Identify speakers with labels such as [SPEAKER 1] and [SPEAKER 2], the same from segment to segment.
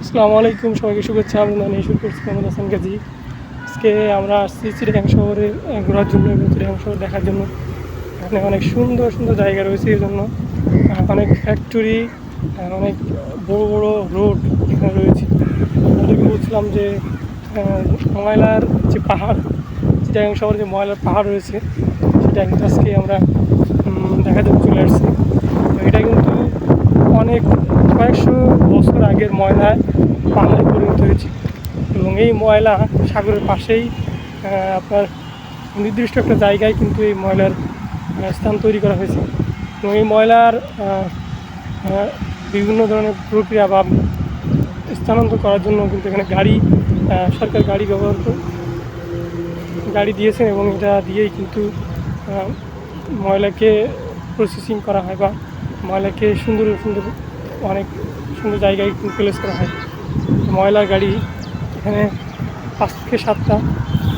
[SPEAKER 1] আসসালামু আলাইকুম, সবাইকে শুভেচ্ছা। আমি শুরু করছি মোহাম্মদ হাসান গাজী। আজকে আমরা আসছি চিটাগাং শহরে ঘোরার জন্য এবং চিটাগাং শহর দেখার জন্য। এখানে অনেক সুন্দর সুন্দর জায়গা রয়েছে, এই জন্য অনেক ফ্যাক্টরি, অনেক বড় বড় রোড এখানে রয়েছে। আপনাদেরকে বলছিলাম যে ময়লার যে পাহাড়, চিটাগাং শহরে যে ময়লার পাহাড় রয়েছে সেটা কিন্তু আজকে আমরা দেখার জন্য চলে আসছি। এটা কিন্তু অনেক কয়েকশো বছর আগের ময়লায় পাহাড়ে পরিণত হয়েছে এবং এই ময়লা সাগরের পাশেই আপনার নির্দিষ্ট একটা জায়গায় কিন্তু এই ময়লার স্থান তৈরি করা হয়েছে এবং এই ময়লার বিভিন্ন ধরনের প্রক্রিয়া বা স্থানান্তর করার জন্য কিন্তু এখানে সরকার গাড়ি দিয়েছেন এবং এটা দিয়েই কিন্তু ময়লাকে প্রসেসিং করা হয় বা ময়লাকে সুন্দর সুন্দর অনেক সুন্দর জায়গায় প্লেস করা হয়। ময়লার গাড়ি এখানে 5 থেকে 7টা,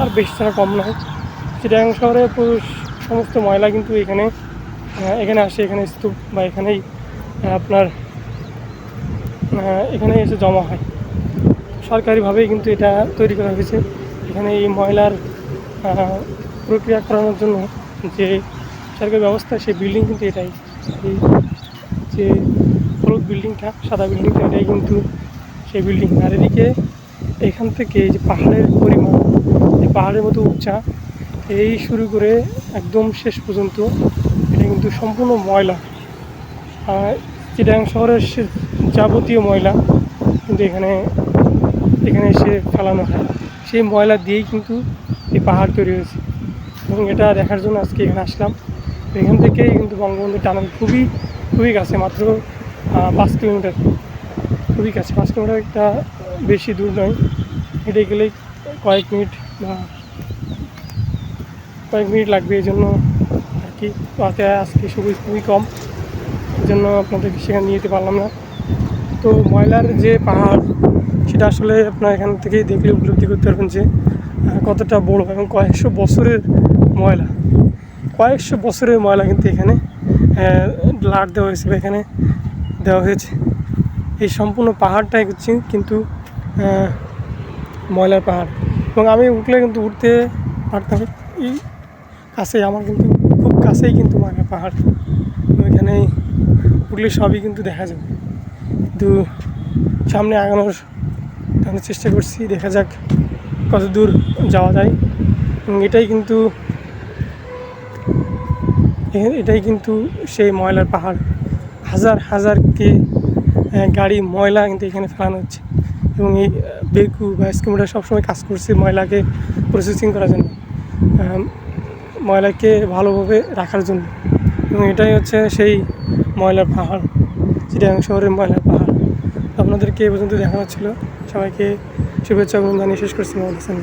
[SPEAKER 1] আর বেশি ছাড়া কম নয়। চিটাগাং শহরে সমস্ত ময়লা কিন্তু এখানে আসে, এখানে স্তূপ বা এখানেই আপনার এখানে এসে জমা হয়। সরকারিভাবেই কিন্তু এটা তৈরি করা হয়েছে। এখানে এই ময়লার প্রক্রিয়া করানোর জন্য যে সরকারি ব্যবস্থা, সেই বিল্ডিং কিন্তু এটাই, এই যে হলুদ বিল্ডিংটা, সাদা বিল্ডিংটা, এটাই কিন্তু সেই বিল্ডিং। আর এদিকে এখান থেকে এই যে পাহাড়ের পরিমাণ, এই পাহাড়ের মতো উঁচা, এই শুরু করে একদম শেষ পর্যন্ত এটা কিন্তু সম্পূর্ণ ময়লা। চিটাগাং শহরের যাবতীয় ময়লা কিন্তু এখানে এসে ফেলানো হয়। সেই ময়লা দিয়েই কিন্তু এই পাহাড় তৈরি হয়েছে এবং এটা দেখার জন্য আজকে এখানে আসলাম। এখান থেকেই কিন্তু বঙ্গবন্ধু টানেল খুবই কাছে, মাত্র 5 কিলোমিটার, খুবই কাছে। 5 কিলোমিটার একটা বেশি দূর নয়, হেঁটে গেলেই কয়েক মিনিট লাগবে। এই জন্য আর কি রাতে আজকে খুবই কম, এই জন্য আপনাদেরকে সেখানে নিয়ে যেতে পারলাম না। তো ময়লার যে পাহাড়, সেটা আসলে আপনার এখান থেকেই দেখলে উপলব্ধি করতে পারবেন যে কতটা বড় এবং কয়েকশো বছরের ময়লা কিন্তু এখানে লাট দেওয়া হয়েছে বা এখানে দেওয়া হয়েছে। এই সম্পূর্ণ পাহাড়টাই হচ্ছে কিন্তু ময়লার পাহাড় এবং আমি উঠলে কিন্তু উঠতে পারতাম। এই কাছেই, আমার কিন্তু খুব কাছেই কিন্তু ময়লার পাহাড়, এখানে উঠলে সবই কিন্তু দেখা যাবে। কিন্তু সামনে আগানোর চেষ্টা করছি, দেখা যাক কত দূর যাওয়া যায়। এবং এটাই কিন্তু সেই ময়লার পাহাড়। হাজার গাড়ি ময়লা কিন্তু এখানে ফেলানো হচ্ছে এবং এই বেকু বা স্কিমটা সবসময় কাজ করছে ময়লাকে প্রসেসিং করার জন্য, ময়লাকে ভালোভাবে রাখার জন্য। এবং এটাই হচ্ছে সেই ময়লার পাহাড়, চিটাগাং শহরের ময়লার পাহাড়। আপনাদেরকে এ পর্যন্ত দেখানো ছিল। সবাইকে শুভেচ্ছা এবং জানিয়ে শেষ করছি। মোহাম্মদ হাসান।